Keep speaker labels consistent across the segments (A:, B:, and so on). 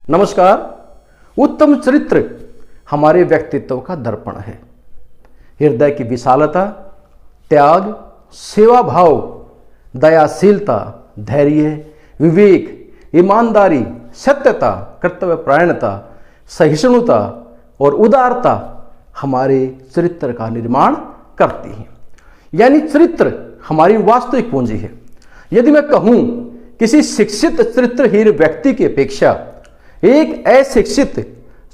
A: नमस्कार। उत्तम चरित्र हमारे व्यक्तित्व का दर्पण है। हृदय की विशालता, त्याग, सेवा भाव, दयाशीलता, धैर्य, विवेक, ईमानदारी, सत्यता, कर्तव्यपरायणता, सहिष्णुता और उदारता हमारे चरित्र का निर्माण करती हैं। यानी चरित्र हमारी वास्तविक पूंजी है। यदि मैं कहूं किसी शिक्षित चरित्रहीन व्यक्ति की अपेक्षा एक अशिक्षित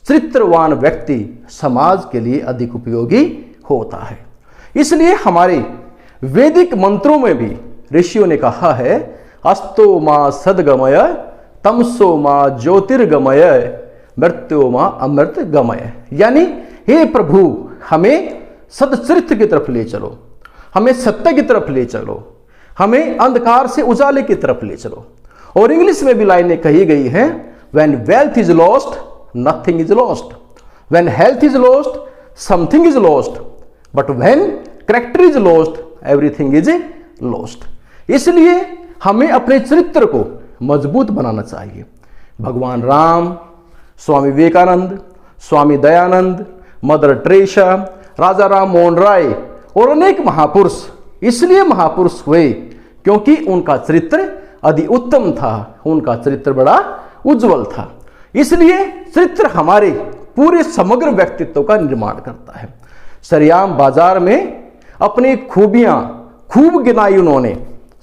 A: चरित्रवान व्यक्ति समाज के लिए अधिक उपयोगी होता है। इसलिए हमारे वैदिक मंत्रों में भी ऋषियों ने कहा है, अस्तो मां सद्गमय, तमसो मां ज्योतिर्गमय, मृत्यो मां अमृत गमय। यानी हे प्रभु, हमें सदचरित्र की तरफ ले चलो, हमें सत्य की तरफ ले चलो, हमें अंधकार से उजाले की तरफ ले चलो। और इंग्लिश में भी लाइनें कही गई हैं, when wealth is lost, nothing is lost. When health is lost, something is lost. But when character is lost, everything is lost. इसलिए हमें अपने चरित्र को मजबूत बनाना चाहिए। भगवान राम, स्वामी विवेकानंद, स्वामी दयानंद, मदर टेरेसा, राजा राम मोहन राय और अनेक महापुरुष इसलिए महापुरुष हुए क्योंकि उनका चरित्र अति उत्तम था, उनका चरित्र बड़ा उज्जवल था। इसलिए चरित्र हमारे पूरे समग्र व्यक्तित्व का निर्माण करता है। सरेआम बाजार में अपनी खूबियां खूब गिनाई उन्होंने,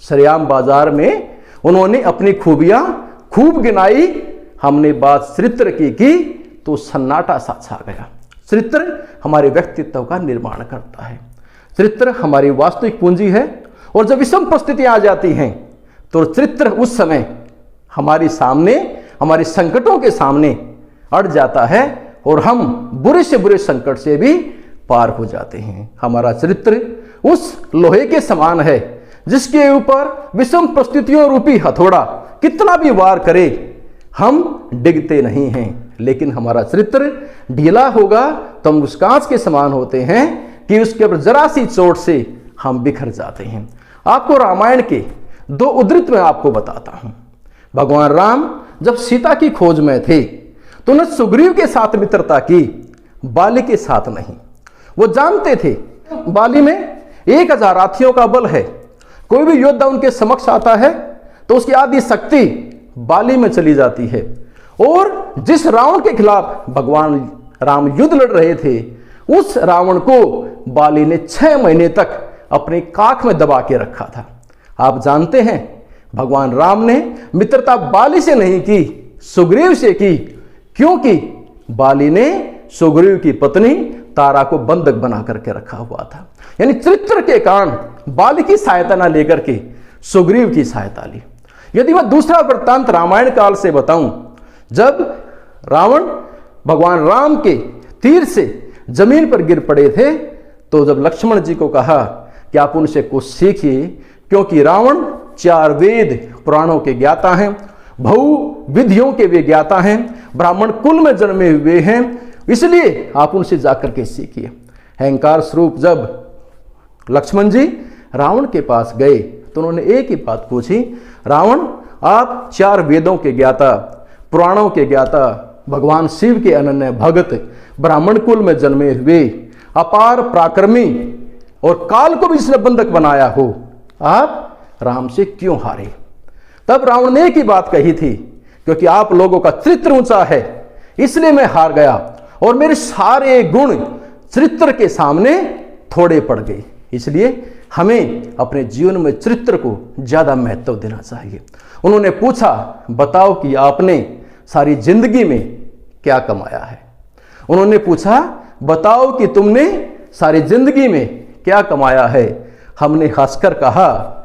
A: सरेआम बाजार में उन्होंने अपनी खूबियां खूब गिनाई। हमने बात चरित्र की तो सन्नाटा सा छा गया। चरित्र हमारे व्यक्तित्व का निर्माण करता है। चरित्र हमारी वास्तविक पूंजी है। और जब विषम परिस्थितियां आ जाती हैं तो चरित्र उस समय हमारे सामने, हमारे संकटों के सामने अड़ जाता है और हम बुरे से बुरे संकट से भी पार हो जाते हैं। हमारा चरित्र उस लोहे के समान है जिसके ऊपर विषम परिस्थितियों रूपी हथौड़ा कितना भी वार करे हम डिगते नहीं हैं। लेकिन हमारा चरित्र ढीला होगा तो हम उस कांच के समान होते हैं कि उसके ऊपर जरा सी चोट से हम बिखर जाते हैं। आपको रामायण के दो उद्धृत में आपको बताता हूं। भगवान राम जब सीता की खोज में थे तो उन्होंने सुग्रीव के साथ मित्रता की, बाली के साथ नहीं। वो जानते थे बाली में 1000 हाथियों का बल है। कोई भी योद्धा उनके समक्ष आता है तो उसकी आधी शक्ति बाली में चली जाती है। और जिस रावण के खिलाफ भगवान राम युद्ध लड़ रहे थे उस रावण को बाली ने 6 महीने तक अपने काख में दबा के रखा था। आप जानते हैं भगवान राम ने मित्रता बाली से नहीं की, सुग्रीव से की, क्योंकि बाली ने सुग्रीव की पत्नी तारा को बंधक बना करके रखा हुआ था। यानी चरित्र के कारण बाली की सहायता ना लेकर के सुग्रीव की सहायता ली। यदि मैं दूसरा वृत्तांत रामायण काल से बताऊं, जब रावण भगवान राम के तीर से जमीन पर गिर पड़े थे तो जब लक्ष्मण जी को कहा कि आप उनसे कुछ सीखिए, क्योंकि रावण 4 वेद पुराणों के ज्ञाता हैं, बहु विधियों के वे ज्ञाता हैं, ब्राह्मण कुल में जन्मे हुए हैं, इसलिए आप उनसे जाकर के सीखिए। अहंकार स्वरूप जब लक्ष्मण जी रावण के पास गए तो उन्होंने एक ही बात पूछी, रावण आप 4 वेदों के ज्ञाता, पुराणों के ज्ञाता, भगवान शिव के अनन्य भगत, ब्राह्मण कुल में जन्मे हुए, अपार पराक्रमी और काल को भी जिसने बंधक बनाया हो, आप राम से क्यों हारे? तब रावण ने एक ही बात कही थी, क्योंकि आप लोगों का चरित्र ऊंचा है इसलिए मैं हार गया और मेरे सारे गुण चरित्र के सामने थोड़े पड़ गए। इसलिए हमें अपने जीवन में चरित्र को ज्यादा महत्व देना चाहिए। उन्होंने पूछा, बताओ कि आपने सारी जिंदगी में क्या कमाया है? उन्होंने पूछा, बताओ कि तुमने सारी जिंदगी में क्या कमाया है? हमने हंसकर कहा,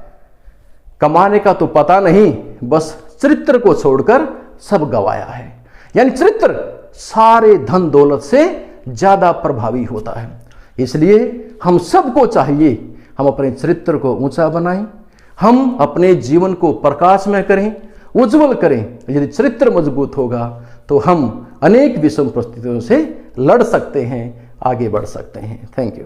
A: कमाने का तो पता नहीं, बस चरित्र को छोड़कर सब गवाया है। यानी चरित्र सारे धन दौलत से ज्यादा प्रभावी होता है। इसलिए हम सबको चाहिए हम अपने चरित्र को ऊंचा बनाएं, हम अपने जीवन को प्रकाशमय करें, उज्जवल करें। यदि चरित्र मजबूत होगा तो हम अनेक विषम परिस्थितियों से लड़ सकते हैं, आगे बढ़ सकते हैं। Thank you.